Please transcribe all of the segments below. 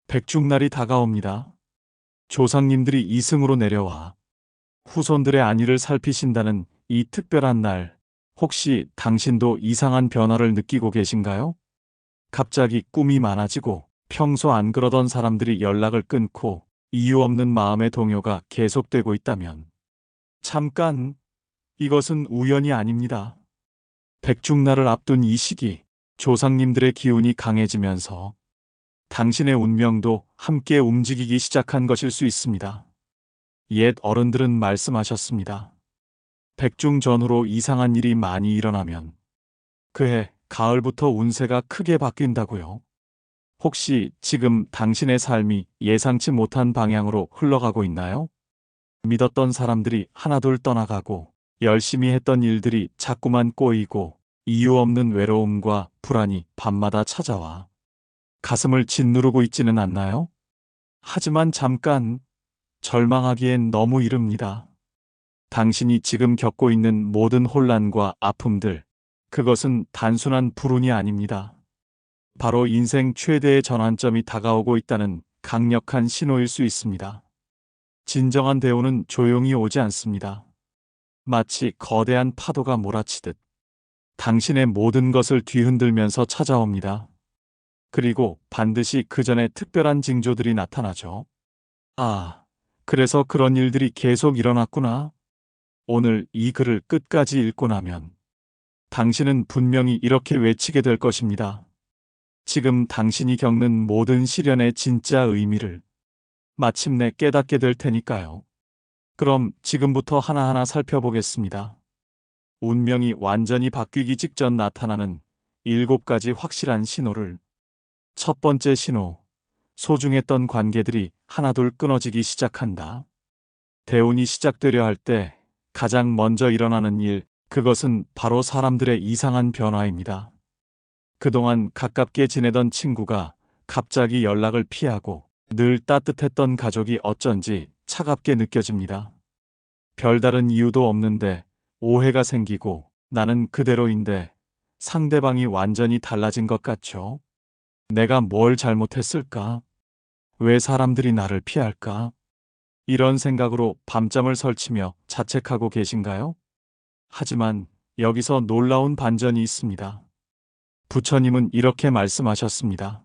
백중날이 다가옵니다. 조상님들이 이승으로 내려와 후손들의 안위를 살피신다는 이 특별한 날, 혹시 당신도 이상한 변화를 느끼고 계신가요? 갑자기 꿈이 많아지고 평소 안 그러던 사람들이 연락을 끊고 이유 없는 마음의 동요가 계속되고 있다면 잠깐, 이것은 우연이 아닙니다. 백중날을 앞둔 이 시기, 조상님들의 기운이 강해지면서 당신의 운명도 함께 움직이기 시작한 것일 수 있습니다. 옛 어른들은 말씀하셨습니다. 백중 전후로 이상한 일이 많이 일어나면 그해 가을부터 운세가 크게 바뀐다고요. 혹시 지금 당신의 삶이 예상치 못한 방향으로 흘러가고 있나요? 믿었던 사람들이 하나둘 떠나가고 열심히 했던 일들이 자꾸만 꼬이고 이유 없는 외로움과 불안이 밤마다 찾아와 가슴을 짓누르고 있지는 않나요? 하지만 잠깐, 절망하기엔 너무 이릅니다. 당신이 지금 겪고 있는 모든 혼란과 아픔들, 그것은 단순한 불운이 아닙니다. 바로 인생 최대의 전환점이 다가오고 있다는 강력한 신호일 수 있습니다. 진정한 대우는 조용히 오지 않습니다. 마치 거대한 파도가 몰아치듯 당신의 모든 것을 뒤흔들면서 찾아옵니다. 그리고 반드시 그 전에 특별한 징조들이 나타나죠. 아, 그래서 그런 일들이 계속 일어났구나. 오늘 이 글을 끝까지 읽고 나면 당신은 분명히 이렇게 외치게 될 것입니다. 지금 당신이 겪는 모든 시련의 진짜 의미를 마침내 깨닫게 될 테니까요. 그럼 지금부터 하나하나 살펴보겠습니다. 운명이 완전히 바뀌기 직전 나타나는 7가지 확실한 신호를. 첫 번째 신호, 소중했던 관계들이 하나둘 끊어지기 시작한다. 대운이 시작되려 할 때 가장 먼저 일어나는 일, 그것은 바로 사람들의 이상한 변화입니다. 그동안 가깝게 지내던 친구가 갑자기 연락을 피하고 늘 따뜻했던 가족이 어쩐지 차갑게 느껴집니다. 별다른 이유도 없는데 오해가 생기고 나는 그대로인데 상대방이 완전히 달라진 것 같죠? 내가 뭘 잘못했을까? 왜 사람들이 나를 피할까? 이런 생각으로 밤잠을 설치며 자책하고 계신가요? 하지만 여기서 놀라운 반전이 있습니다. 부처님은 이렇게 말씀하셨습니다.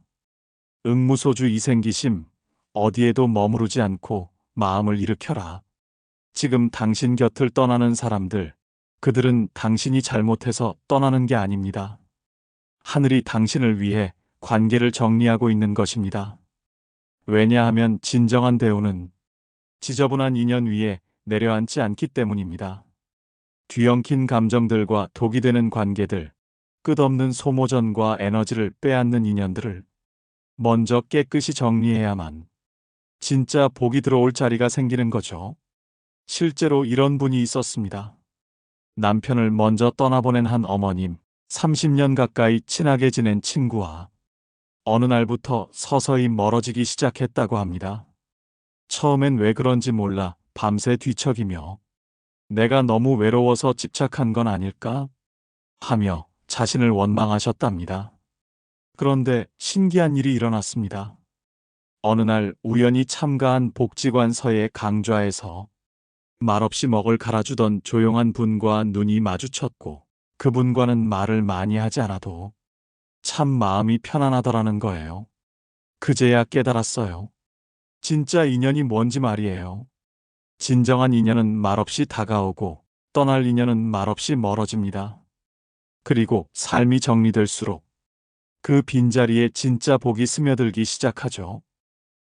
응무소주 이생기심, 어디에도 머무르지 않고 마음을 일으켜라. 지금 당신 곁을 떠나는 사람들, 그들은 당신이 잘못해서 떠나는 게 아닙니다. 하늘이 당신을 위해 관계를 정리하고 있는 것입니다. 왜냐하면 진정한 대우는 지저분한 인연 위에 내려앉지 않기 때문입니다. 뒤엉킨 감정들과 독이 되는 관계들, 끝없는 소모전과 에너지를 빼앗는 인연들을 먼저 깨끗이 정리해야만 진짜 복이 들어올 자리가 생기는 거죠. 실제로 이런 분이 있었습니다. 남편을 먼저 떠나보낸 한 어머님, 30년 가까이 친하게 지낸 친구와 어느 날부터 서서히 멀어지기 시작했다고 합니다. 처음엔 왜 그런지 몰라 밤새 뒤척이며 내가 너무 외로워서 집착한 건 아닐까? 하며 자신을 원망하셨답니다. 그런데 신기한 일이 일어났습니다. 어느 날 우연히 참가한 복지관 서예 강좌에서 말없이 먹을 갈아주던 조용한 분과 눈이 마주쳤고 그분과는 말을 많이 하지 않아도 참 마음이 편안하더라는 거예요. 그제야 깨달았어요. 진짜 인연이 뭔지 말이에요. 진정한 인연은 말없이 다가오고 떠날 인연은 말없이 멀어집니다. 그리고 삶이 정리될수록 그 빈자리에 진짜 복이 스며들기 시작하죠.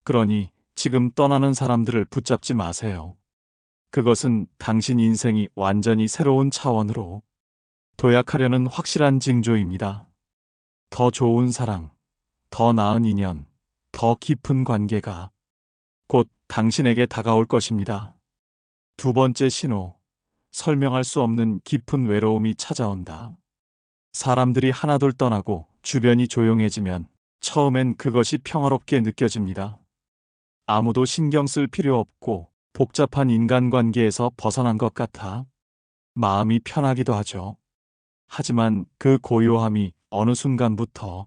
그러니 지금 떠나는 사람들을 붙잡지 마세요. 그것은 당신 인생이 완전히 새로운 차원으로 도약하려는 확실한 징조입니다. 더 좋은 사랑, 더 나은 인연, 더 깊은 관계가 곧 당신에게 다가올 것입니다. 두 번째 신호, 설명할 수 없는 깊은 외로움이 찾아온다. 사람들이 하나둘 떠나고 주변이 조용해지면 처음엔 그것이 평화롭게 느껴집니다. 아무도 신경 쓸 필요 없고 복잡한 인간관계에서 벗어난 것 같아 마음이 편하기도 하죠. 하지만 그 고요함이 어느 순간부터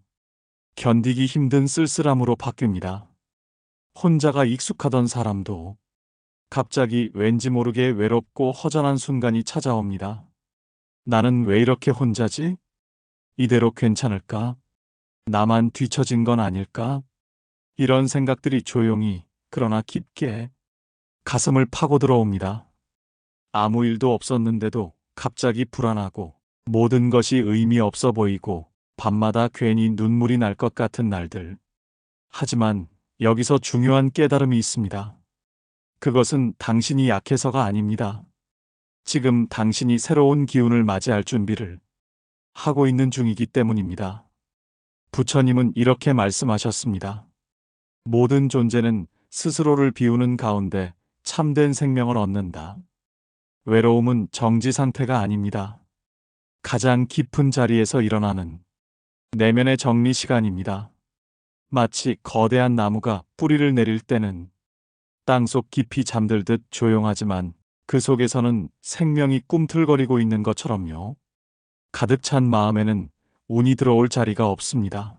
견디기 힘든 쓸쓸함으로 바뀝니다. 혼자가 익숙하던 사람도 갑자기 왠지 모르게 외롭고 허전한 순간이 찾아옵니다. 나는 왜 이렇게 혼자지? 이대로 괜찮을까? 나만 뒤처진 건 아닐까? 이런 생각들이 조용히, 그러나 깊게 가슴을 파고 들어옵니다. 아무 일도 없었는데도 갑자기 불안하고 모든 것이 의미 없어 보이고 밤마다 괜히 눈물이 날 것 같은 날들. 하지만 여기서 중요한 깨달음이 있습니다. 그것은 당신이 약해서가 아닙니다. 지금 당신이 새로운 기운을 맞이할 준비를 하고 있는 중이기 때문입니다. 부처님은 이렇게 말씀하셨습니다. 모든 존재는 스스로를 비우는 가운데 참된 생명을 얻는다. 외로움은 정지 상태가 아닙니다. 가장 깊은 자리에서 일어나는 내면의 정리 시간입니다. 마치 거대한 나무가 뿌리를 내릴 때는 땅속 깊이 잠들듯 조용하지만 그 속에서는 생명이 꿈틀거리고 있는 것처럼요. 가득 찬 마음에는 운이 들어올 자리가 없습니다.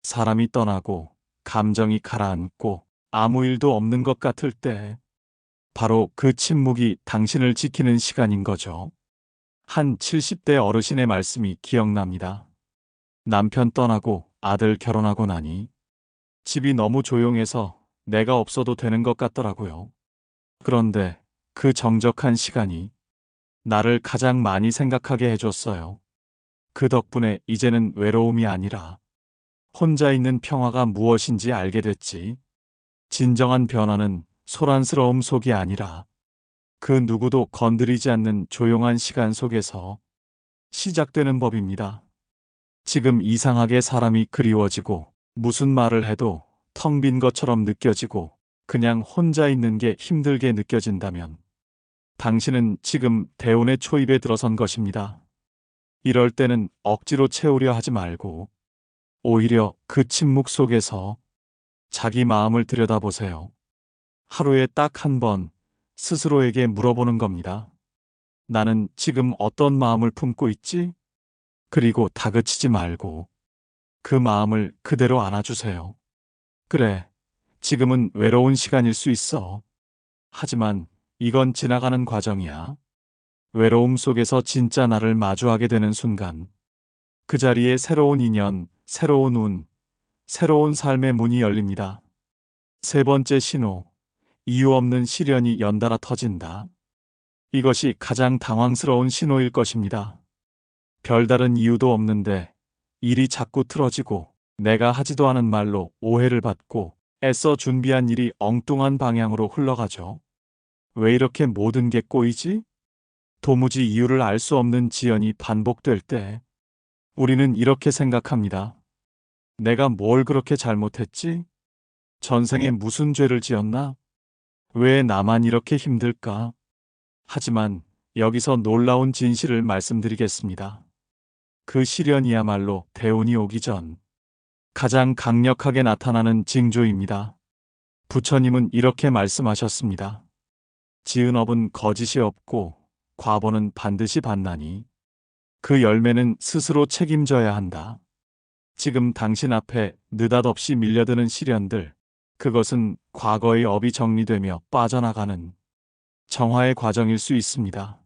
사람이 떠나고 감정이 가라앉고 아무 일도 없는 것 같을 때 바로 그 침묵이 당신을 지키는 시간인 거죠. 한 70대 어르신의 말씀이 기억납니다. 남편 떠나고 아들 결혼하고 나니 집이 너무 조용해서 내가 없어도 되는 것 같더라고요. 그런데 그 정적한 시간이 나를 가장 많이 생각하게 해줬어요. 그 덕분에 이제는 외로움이 아니라 혼자 있는 평화가 무엇인지 알게 됐지. 진정한 변화는 소란스러움 속이 아니라 그 누구도 건드리지 않는 조용한 시간 속에서 시작되는 법입니다. 지금 이상하게 사람이 그리워지고 무슨 말을 해도 텅 빈 것처럼 느껴지고 그냥 혼자 있는 게 힘들게 느껴진다면 당신은 지금 대운의 초입에 들어선 것입니다. 이럴 때는 억지로 채우려 하지 말고 오히려 그 침묵 속에서 자기 마음을 들여다보세요. 하루에 딱 한 번 스스로에게 물어보는 겁니다. 나는 지금 어떤 마음을 품고 있지? 그리고 다그치지 말고 그 마음을 그대로 안아주세요. 그래, 지금은 외로운 시간일 수 있어. 하지만 이건 지나가는 과정이야. 외로움 속에서 진짜 나를 마주하게 되는 순간, 그 자리에 새로운 인연, 새로운 운, 새로운 삶의 문이 열립니다. 세 번째 신호, 이유 없는 시련이 연달아 터진다. 이것이 가장 당황스러운 신호일 것입니다. 별다른 이유도 없는데 일이 자꾸 틀어지고 내가 하지도 않은 말로 오해를 받고 애써 준비한 일이 엉뚱한 방향으로 흘러가죠. 왜 이렇게 모든 게 꼬이지? 도무지 이유를 알 수 없는 지연이 반복될 때 우리는 이렇게 생각합니다. 내가 뭘 그렇게 잘못했지? 전생에 무슨 죄를 지었나? 왜 나만 이렇게 힘들까? 하지만 여기서 놀라운 진실을 말씀드리겠습니다. 그 시련이야말로 대운이 오기 전 가장 강력하게 나타나는 징조입니다. 부처님은 이렇게 말씀하셨습니다. 지은 업은 거짓이 없고 과보는 반드시 받나니 그 열매는 스스로 책임져야 한다. 지금 당신 앞에 느닷없이 밀려드는 시련들, 그것은 과거의 업이 정리되며 빠져나가는 정화의 과정일 수 있습니다.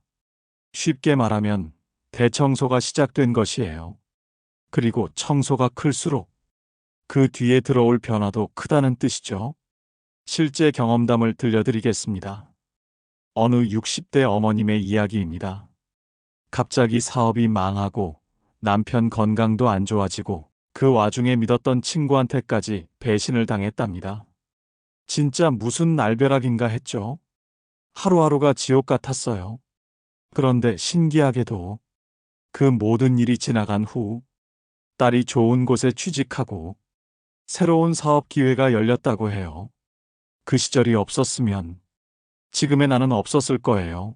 쉽게 말하면 대청소가 시작된 것이에요. 그리고 청소가 클수록 그 뒤에 들어올 변화도 크다는 뜻이죠. 실제 경험담을 들려드리겠습니다. 어느 60대 어머님의 이야기입니다. 갑자기 사업이 망하고 남편 건강도 안 좋아지고 그 와중에 믿었던 친구한테까지 배신을 당했답니다. 진짜 무슨 날벼락인가 했죠. 하루하루가 지옥 같았어요. 그런데 신기하게도 그 모든 일이 지나간 후 딸이 좋은 곳에 취직하고 새로운 사업 기회가 열렸다고 해요. 그 시절이 없었으면 지금의 나는 없었을 거예요.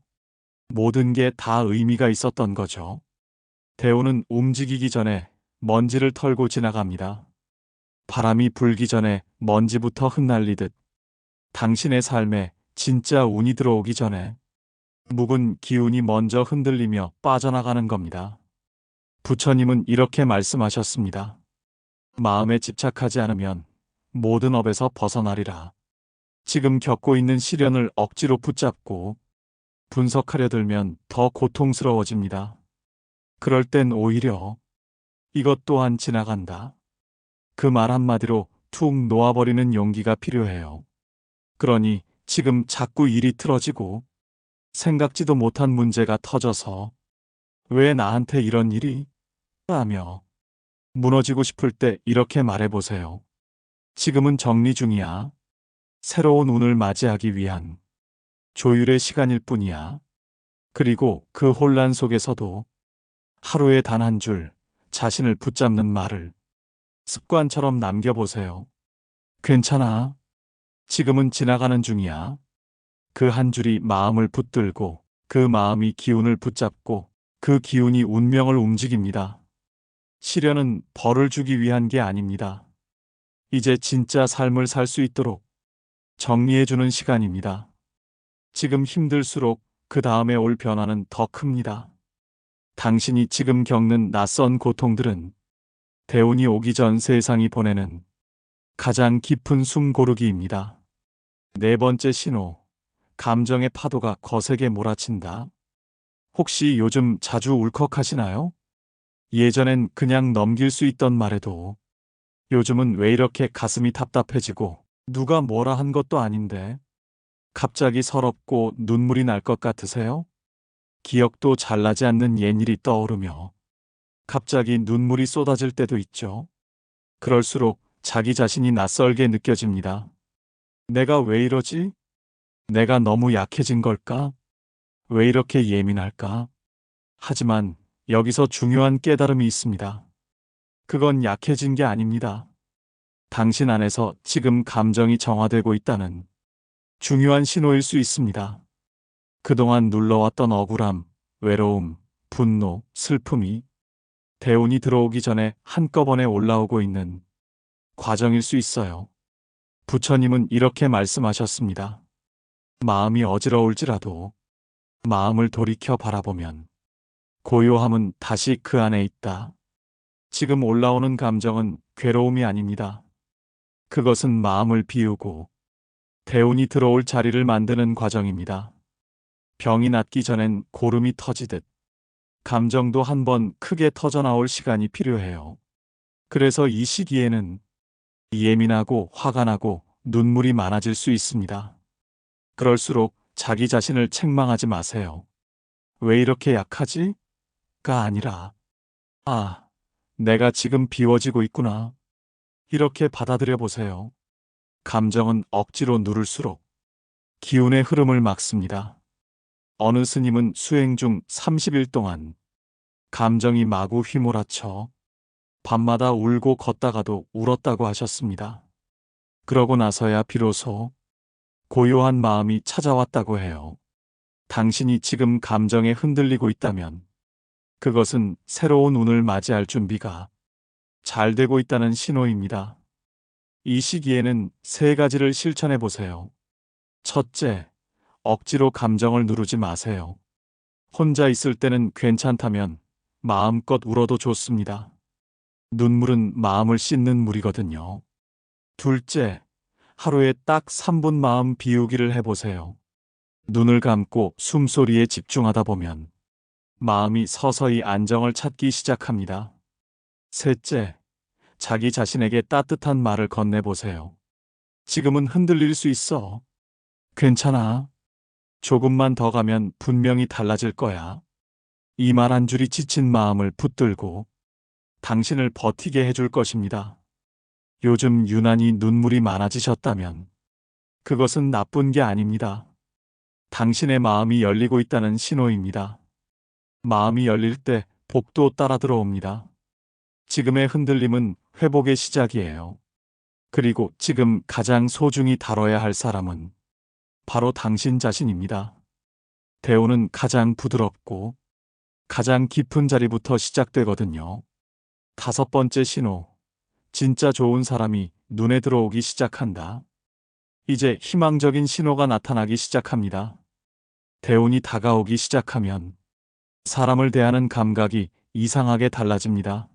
모든 게 다 의미가 있었던 거죠. 대운은 움직이기 전에 먼지를 털고 지나갑니다. 바람이 불기 전에 먼지부터 흩날리듯 당신의 삶에 진짜 운이 들어오기 전에 묵은 기운이 먼저 흔들리며 빠져나가는 겁니다. 부처님은 이렇게 말씀하셨습니다. 마음에 집착하지 않으면 모든 업에서 벗어나리라. 지금 겪고 있는 시련을 억지로 붙잡고 분석하려 들면 더 고통스러워집니다. 그럴 땐 오히려 이것 또한 지나간다. 그 말 한마디로 툭 놓아버리는 용기가 필요해요. 그러니 지금 자꾸 일이 틀어지고 생각지도 못한 문제가 터져서 왜 나한테 이런 일이? 라며 무너지고 싶을 때 이렇게 말해보세요. 지금은 정리 중이야. 새로운 운을 맞이하기 위한 조율의 시간일 뿐이야. 그리고 그 혼란 속에서도 하루에 단 한 줄 자신을 붙잡는 말을 습관처럼 남겨보세요. 괜찮아. 지금은 지나가는 중이야. 그 한 줄이 마음을 붙들고 그 마음이 기운을 붙잡고 그 기운이 운명을 움직입니다. 시련은 벌을 주기 위한 게 아닙니다. 이제 진짜 삶을 살 수 있도록 정리해주는 시간입니다. 지금 힘들수록 그 다음에 올 변화는 더 큽니다. 당신이 지금 겪는 낯선 고통들은 대운이 오기 전 세상이 보내는 가장 깊은 숨 고르기입니다. 네 번째 신호, 감정의 파도가 거세게 몰아친다. 혹시 요즘 자주 울컥하시나요? 예전엔 그냥 넘길 수 있던 말에도 요즘은 왜 이렇게 가슴이 답답해지고 누가 뭐라 한 것도 아닌데 갑자기 서럽고 눈물이 날 것 같으세요? 기억도 잘 나지 않는 옛일이 떠오르며 갑자기 눈물이 쏟아질 때도 있죠. 그럴수록 자기 자신이 낯설게 느껴집니다. 내가 왜 이러지? 내가 너무 약해진 걸까? 왜 이렇게 예민할까? 하지만 여기서 중요한 깨달음이 있습니다. 그건 약해진 게 아닙니다. 당신 안에서 지금 감정이 정화되고 있다는 중요한 신호일 수 있습니다. 그동안 눌러왔던 억울함, 외로움, 분노, 슬픔이 대운이 들어오기 전에 한꺼번에 올라오고 있는 과정일 수 있어요. 부처님은 이렇게 말씀하셨습니다. 마음이 어지러울지라도 마음을 돌이켜 바라보면 고요함은 다시 그 안에 있다. 지금 올라오는 감정은 괴로움이 아닙니다. 그것은 마음을 비우고 대운이 들어올 자리를 만드는 과정입니다. 병이 낫기 전엔 고름이 터지듯 감정도 한번 크게 터져나올 시간이 필요해요. 그래서 이 시기에는 예민하고 화가 나고 눈물이 많아질 수 있습니다. 그럴수록 자기 자신을 책망하지 마세요. 왜 이렇게 약하지? 가 아니라, 아, 내가 지금 비워지고 있구나. 이렇게 받아들여 보세요. 감정은 억지로 누를수록 기운의 흐름을 막습니다. 어느 스님은 수행 중 30일 동안 감정이 마구 휘몰아쳐 밤마다 울고 걷다가도 울었다고 하셨습니다. 그러고 나서야 비로소 고요한 마음이 찾아왔다고 해요. 당신이 지금 감정에 흔들리고 있다면 그것은 새로운 운을 맞이할 준비가 잘 되고 있다는 신호입니다. 이 시기에는 세 가지를 실천해 보세요. 첫째, 억지로 감정을 누르지 마세요. 혼자 있을 때는 괜찮다면 마음껏 울어도 좋습니다. 눈물은 마음을 씻는 물이거든요. 둘째, 하루에 딱 3분 마음 비우기를 해보세요. 눈을 감고 숨소리에 집중하다 보면 마음이 서서히 안정을 찾기 시작합니다. 셋째, 자기 자신에게 따뜻한 말을 건네보세요. 지금은 흔들릴 수 있어. 괜찮아. 조금만 더 가면 분명히 달라질 거야. 이 말 한 줄이 지친 마음을 붙들고 당신을 버티게 해줄 것입니다. 요즘 유난히 눈물이 많아지셨다면 그것은 나쁜 게 아닙니다. 당신의 마음이 열리고 있다는 신호입니다. 마음이 열릴 때 복도 따라 들어옵니다. 지금의 흔들림은 회복의 시작이에요. 그리고 지금 가장 소중히 다뤄야 할 사람은 바로 당신 자신입니다. 대우는 가장 부드럽고 가장 깊은 자리부터 시작되거든요. 다섯 번째 신호. 진짜 좋은 사람이 눈에 들어오기 시작한다. 이제 희망적인 신호가 나타나기 시작합니다. 대운이 다가오기 시작하면 사람을 대하는 감각이 이상하게 달라집니다.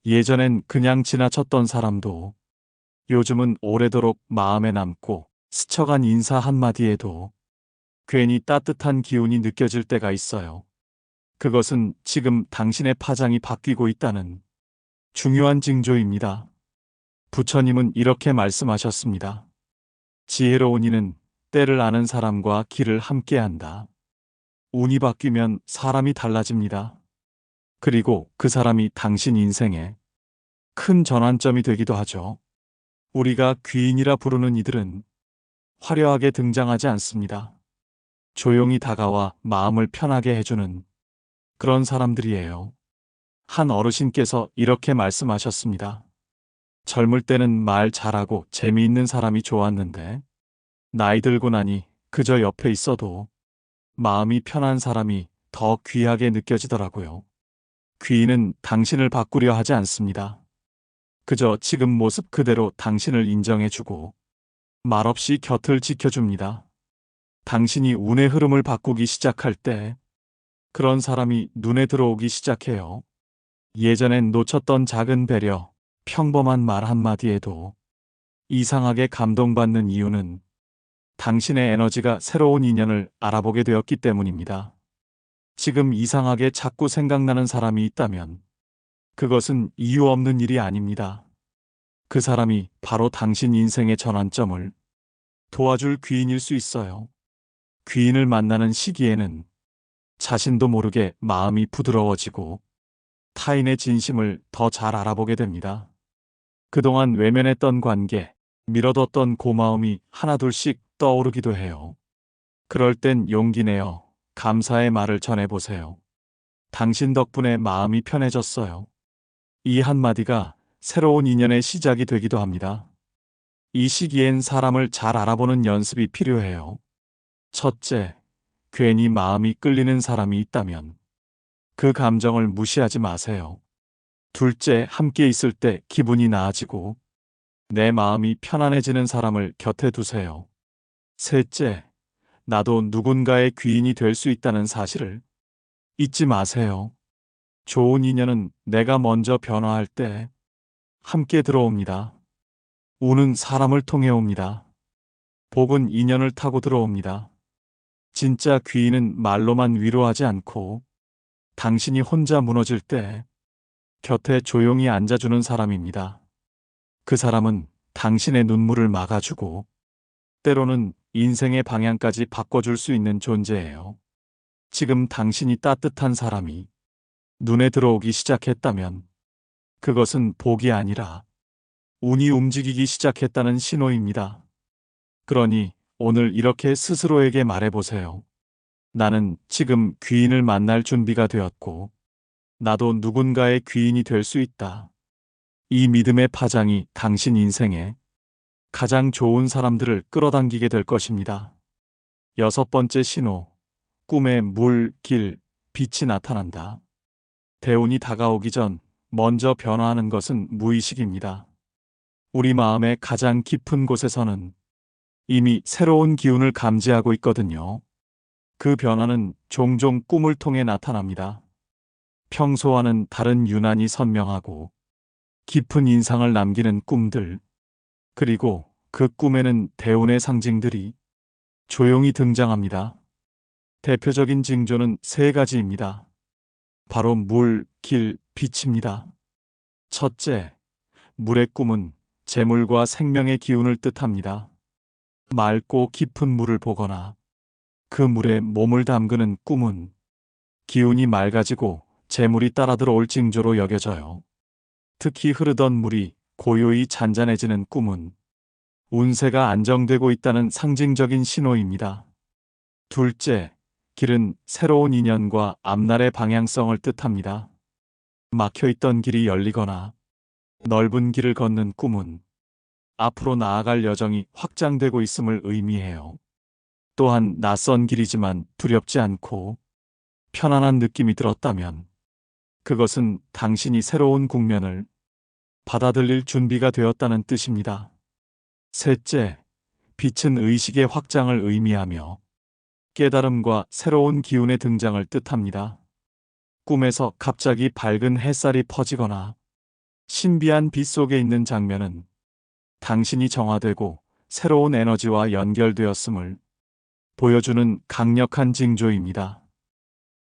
예전엔 그냥 지나쳤던 사람도 요즘은 오래도록 마음에 남고 스쳐간 인사 한마디에도 괜히 따뜻한 기운이 느껴질 때가 있어요. 그것은 지금 당신의 파장이 바뀌고 있다는 중요한 징조입니다. 부처님은 이렇게 말씀하셨습니다. 지혜로운 이는 때를 아는 사람과 길을 함께한다. 운이 바뀌면 사람이 달라집니다. 그리고 그 사람이 당신 인생에 큰 전환점이 되기도 하죠. 우리가 귀인이라 부르는 이들은 화려하게 등장하지 않습니다. 조용히 다가와 마음을 편하게 해주는 그런 사람들이에요. 한 어르신께서 이렇게 말씀하셨습니다. 젊을 때는 말 잘하고 재미있는 사람이 좋았는데 나이 들고 나니 그저 옆에 있어도 마음이 편한 사람이 더 귀하게 느껴지더라고요. 귀인은 당신을 바꾸려 하지 않습니다. 그저 지금 모습 그대로 당신을 인정해주고 말없이 곁을 지켜줍니다. 당신이 운의 흐름을 바꾸기 시작할 때 그런 사람이 눈에 들어오기 시작해요. 예전엔 놓쳤던 작은 배려, 평범한 말 한마디에도 이상하게 감동받는 이유는 당신의 에너지가 새로운 인연을 알아보게 되었기 때문입니다. 지금 이상하게 자꾸 생각나는 사람이 있다면 그것은 이유 없는 일이 아닙니다. 그 사람이 바로 당신 인생의 전환점을 도와줄 귀인일 수 있어요. 귀인을 만나는 시기에는 자신도 모르게 마음이 부드러워지고 타인의 진심을 더 잘 알아보게 됩니다. 그동안 외면했던 관계, 미뤄뒀던 고마움이 하나둘씩 떠오르기도 해요. 그럴 땐 용기 내어 감사의 말을 전해보세요. 당신 덕분에 마음이 편해졌어요. 이 한마디가 새로운 인연의 시작이 되기도 합니다. 이 시기엔 사람을 잘 알아보는 연습이 필요해요. 첫째, 괜히 마음이 끌리는 사람이 있다면 그 감정을 무시하지 마세요. 둘째, 함께 있을 때 기분이 나아지고 내 마음이 편안해지는 사람을 곁에 두세요. 셋째, 나도 누군가의 귀인이 될 수 있다는 사실을 잊지 마세요. 좋은 인연은 내가 먼저 변화할 때 함께 들어옵니다. 운은 사람을 통해 옵니다. 복은 인연을 타고 들어옵니다. 진짜 귀인은 말로만 위로하지 않고 당신이 혼자 무너질 때 곁에 조용히 앉아주는 사람입니다. 그 사람은 당신의 눈물을 막아주고 때로는 인생의 방향까지 바꿔줄 수 있는 존재예요. 지금 당신이 따뜻한 사람이 눈에 들어오기 시작했다면 그것은 복이 아니라 운이 움직이기 시작했다는 신호입니다. 그러니 오늘 이렇게 스스로에게 말해보세요. 나는 지금 귀인을 만날 준비가 되었고 나도 누군가의 귀인이 될 수 있다. 이 믿음의 파장이 당신 인생에 가장 좋은 사람들을 끌어당기게 될 것입니다. 여섯 번째 신호, 꿈에 물, 길, 빛이 나타난다. 대운이 다가오기 전 먼저 변화하는 것은 무의식입니다. 우리 마음의 가장 깊은 곳에서는 이미 새로운 기운을 감지하고 있거든요. 그 변화는 종종 꿈을 통해 나타납니다. 평소와는 다른 유난히 선명하고 깊은 인상을 남기는 꿈들, 그리고 그 꿈에는 대운의 상징들이 조용히 등장합니다. 대표적인 징조는 세 가지입니다. 바로 물, 길, 빛입니다. 첫째, 물의 꿈은 재물과 생명의 기운을 뜻합니다. 맑고 깊은 물을 보거나 그 물에 몸을 담그는 꿈은 기운이 맑아지고 재물이 따라 들어올 징조로 여겨져요. 특히 흐르던 물이 고요히 잔잔해지는 꿈은 운세가 안정되고 있다는 상징적인 신호입니다. 둘째, 길은 새로운 인연과 앞날의 방향성을 뜻합니다. 막혀있던 길이 열리거나 넓은 길을 걷는 꿈은 앞으로 나아갈 여정이 확장되고 있음을 의미해요. 또한 낯선 길이지만 두렵지 않고 편안한 느낌이 들었다면 그것은 당신이 새로운 국면을 받아들일 준비가 되었다는 뜻입니다. 셋째, 빛은 의식의 확장을 의미하며 깨달음과 새로운 기운의 등장을 뜻합니다. 꿈에서 갑자기 밝은 햇살이 퍼지거나 신비한 빛 속에 있는 장면은 당신이 정화되고 새로운 에너지와 연결되었음을 보여주는 강력한 징조입니다.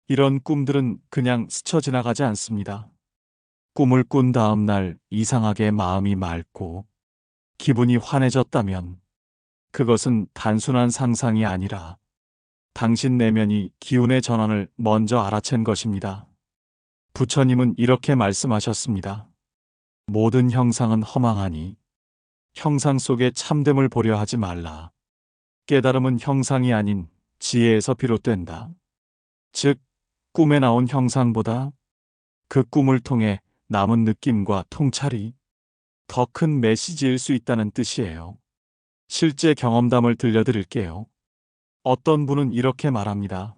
이런 꿈들은 그냥 스쳐 지나가지 않습니다. 꿈을 꾼 다음 날 이상하게 마음이 맑고 기분이 환해졌다면 그것은 단순한 상상이 아니라 당신 내면이 기운의 전환을 먼저 알아챈 것입니다. 부처님은 이렇게 말씀하셨습니다. 모든 형상은 허망하니 형상 속에 참됨을 보려 하지 말라. 깨달음은 형상이 아닌 지혜에서 비롯된다. 즉, 꿈에 나온 형상보다 그 꿈을 통해 남은 느낌과 통찰이 더 큰 메시지일 수 있다는 뜻이에요. 실제 경험담을 들려드릴게요. 어떤 분은 이렇게 말합니다.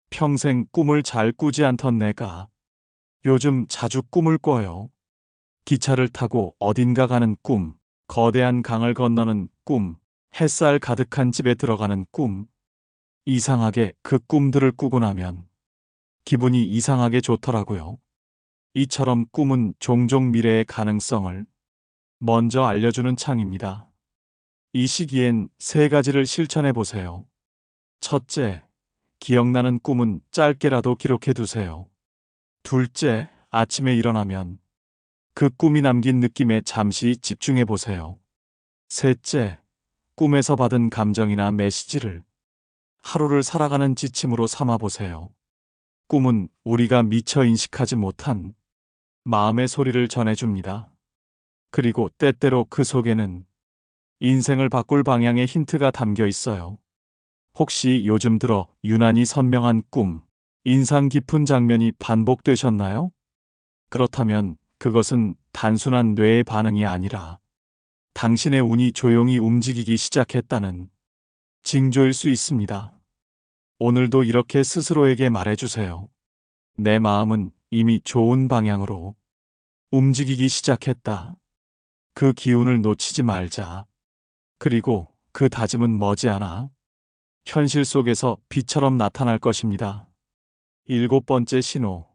평생 꿈을 잘 꾸지 않던 내가 요즘 자주 꿈을 꿔요. 기차를 타고 어딘가 가는 꿈, 거대한 강을 건너는 꿈, 햇살 가득한 집에 들어가는 꿈. 이상하게 그 꿈들을 꾸고 나면 기분이 이상하게 좋더라고요. 이처럼 꿈은 종종 미래의 가능성을 먼저 알려주는 창입니다. 이 시기엔 세 가지를 실천해 보세요. 첫째, 기억나는 꿈은 짧게라도 기록해 두세요. 둘째, 아침에 일어나면 그 꿈이 남긴 느낌에 잠시 집중해 보세요. 셋째, 꿈에서 받은 감정이나 메시지를 하루를 살아가는 지침으로 삼아 보세요. 꿈은 우리가 미처 인식하지 못한 마음의 소리를 전해줍니다. 그리고 때때로 그 속에는 인생을 바꿀 방향의 힌트가 담겨 있어요. 혹시 요즘 들어 유난히 선명한 꿈, 인상 깊은 장면이 반복되셨나요? 그렇다면 그것은 단순한 뇌의 반응이 아니라 당신의 운이 조용히 움직이기 시작했다는 징조일 수 있습니다. 오늘도 이렇게 스스로에게 말해주세요. 내 마음은 이미 좋은 방향으로 움직이기 시작했다. 그 기운을 놓치지 말자. 그리고 그 다짐은 머지않아 현실 속에서 비처럼 나타날 것입니다. 일곱 번째 신호.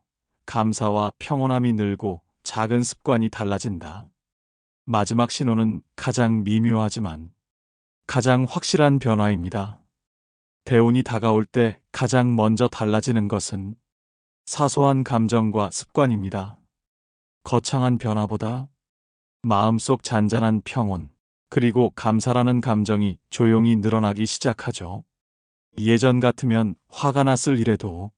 감사와 평온함이 늘고 작은 습관이 달라진다. 마지막 신호는 가장 미묘하지만 가장 확실한 변화입니다. 대운이 다가올 때 가장 먼저 달라지는 것은 사소한 감정과 습관입니다. 거창한 변화보다 마음속 잔잔한 평온, 그리고 감사라는 감정이 조용히 늘어나기 시작하죠. 예전 같으면 화가 났을 일에도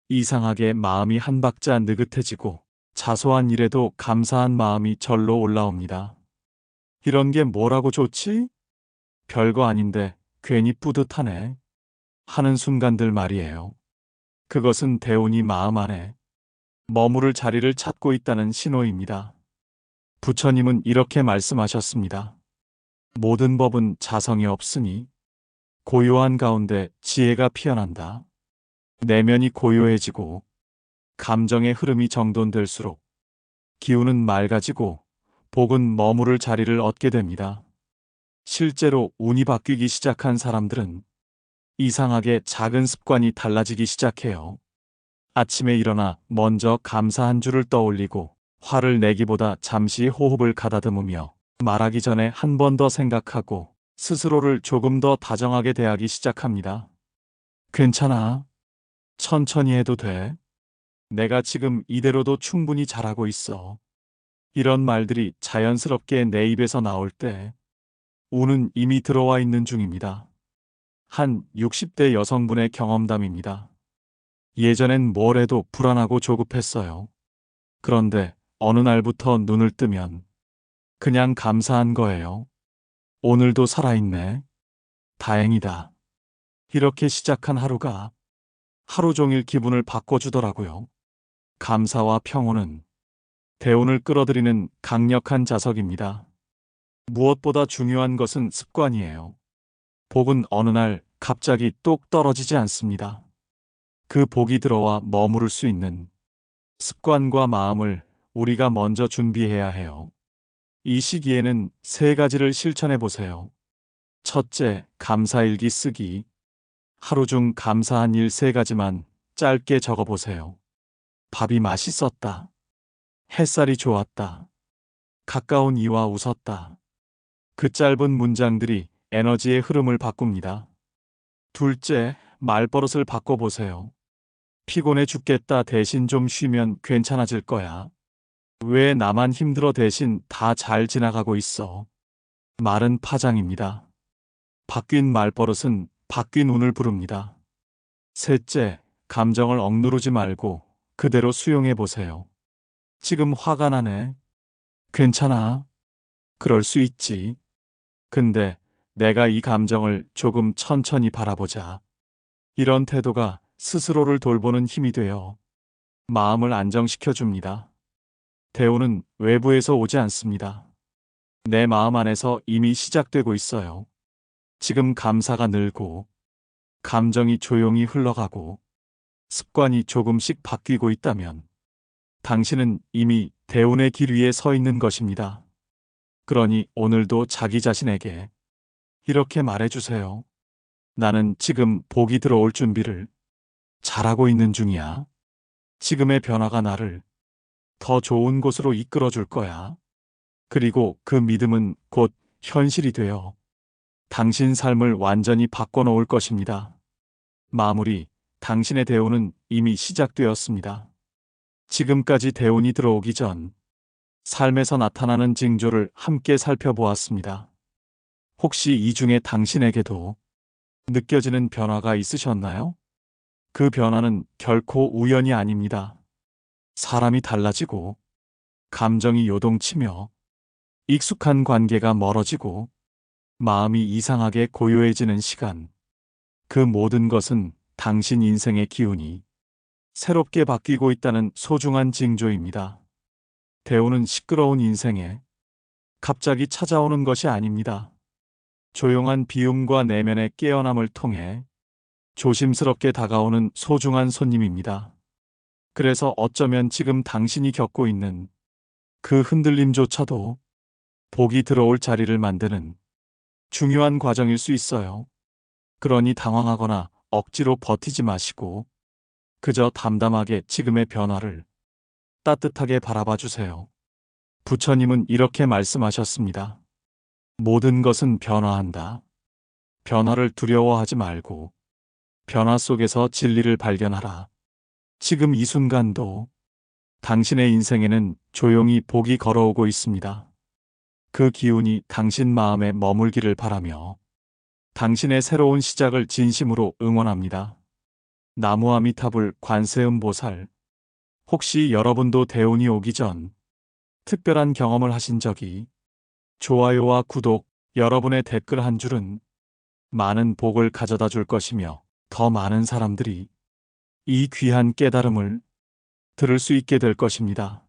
이상하게 마음이 한 박자 느긋해지고 자소한 일에도 감사한 마음이 절로 올라옵니다. 이런 게 뭐라고 좋지? 별거 아닌데 괜히 뿌듯하네. 하는 순간들 말이에요. 그것은 대운이 마음 안에 머무를 자리를 찾고 있다는 신호입니다. 부처님은 이렇게 말씀하셨습니다. 모든 법은 자성이 없으니 고요한 가운데 지혜가 피어난다. 내면이 고요해지고 감정의 흐름이 정돈될수록 기운은 맑아지고 복은 머무를 자리를 얻게 됩니다. 실제로 운이 바뀌기 시작한 사람들은 이상하게 작은 습관이 달라지기 시작해요. 아침에 일어나 먼저 감사 한 줄을 떠올리고 화를 내기보다 잠시 호흡을 가다듬으며 말하기 전에 한 번 더 생각하고 스스로를 조금 더 다정하게 대하기 시작합니다. 괜찮아. 천천히 해도 돼. 내가 지금 이대로도 충분히 잘하고 있어. 이런 말들이 자연스럽게 내 입에서 나올 때 운은 이미 들어와 있는 중입니다. 한 60대 여성분의 경험담입니다. 예전엔 뭘 해도 불안하고 조급했어요. 그런데 어느 날부터 눈을 뜨면 그냥 감사한 거예요. 오늘도 살아있네. 다행이다. 이렇게 시작한 하루가 하루 종일 기분을 바꿔주더라고요. 감사와 평온은 대운을 끌어들이는 강력한 자석입니다. 무엇보다 중요한 것은 습관이에요. 복은 어느 날 갑자기 뚝 떨어지지 않습니다. 그 복이 들어와 머무를 수 있는 습관과 마음을 우리가 먼저 준비해야 해요. 이 시기에는 세 가지를 실천해 보세요. 첫째, 감사일기 쓰기. 하루 중 감사한 일 세 가지만 짧게 적어 보세요. 밥이 맛있었다. 햇살이 좋았다. 가까운 이와 웃었다. 그 짧은 문장들이 에너지의 흐름을 바꿉니다. 둘째, 말버릇을 바꿔보세요. 피곤해 죽겠다 대신 좀 쉬면 괜찮아질 거야. 왜 나만 힘들어 대신 다 잘 지나가고 있어. 말은 파장입니다. 바뀐 말버릇은 바뀐 운을 부릅니다. 셋째, 감정을 억누르지 말고 그대로 수용해 보세요. 지금 화가 나네. 괜찮아. 그럴 수 있지. 근데 내가 이 감정을 조금 천천히 바라보자. 이런 태도가 스스로를 돌보는 힘이 되어 마음을 안정시켜 줍니다. 대우는 외부에서 오지 않습니다. 내 마음 안에서 이미 시작되고 있어요. 지금 감사가 늘고, 감정이 조용히 흘러가고, 습관이 조금씩 바뀌고 있다면, 당신은 이미 대운의 길 위에 서 있는 것입니다. 그러니 오늘도 자기 자신에게 이렇게 말해주세요. 나는 지금 복이 들어올 준비를 잘하고 있는 중이야. 지금의 변화가 나를 더 좋은 곳으로 이끌어 줄 거야. 그리고 그 믿음은 곧 현실이 되어 당신 삶을 완전히 바꿔놓을 것입니다. 마무리, 당신의 대운은 이미 시작되었습니다. 지금까지 대운이 들어오기 전 삶에서 나타나는 징조를 함께 살펴보았습니다. 혹시 이 중에 당신에게도 느껴지는 변화가 있으셨나요? 그 변화는 결코 우연이 아닙니다. 사람이 달라지고, 감정이 요동치며, 익숙한 관계가 멀어지고, 마음이 이상하게 고요해지는 시간. 그 모든 것은 당신 인생의 기운이 새롭게 바뀌고 있다는 소중한 징조입니다. 대우는 시끄러운 인생에 갑자기 찾아오는 것이 아닙니다. 조용한 비움과 내면의 깨어남을 통해 조심스럽게 다가오는 소중한 손님입니다. 그래서 어쩌면 지금 당신이 겪고 있는 그 흔들림조차도 복이 들어올 자리를 만드는 중요한 과정일 수 있어요. 그러니 당황하거나 억지로 버티지 마시고 그저 담담하게 지금의 변화를 따뜻하게 바라봐 주세요. 부처님은 이렇게 말씀하셨습니다. 모든 것은 변화한다. 변화를 두려워하지 말고 변화 속에서 진리를 발견하라. 지금 이 순간도 당신의 인생에는 조용히 복이 걸어오고 있습니다. 그 기운이 당신 마음에 머물기를 바라며 당신의 새로운 시작을 진심으로 응원합니다. 나무아미타불 관세음보살. 혹시 여러분도 대운이 오기 전 특별한 경험을 하신 적이 좋아요와 구독, 여러분의 댓글 한 줄은 많은 복을 가져다 줄 것이며 더 많은 사람들이 이 귀한 깨달음을 들을 수 있게 될 것입니다.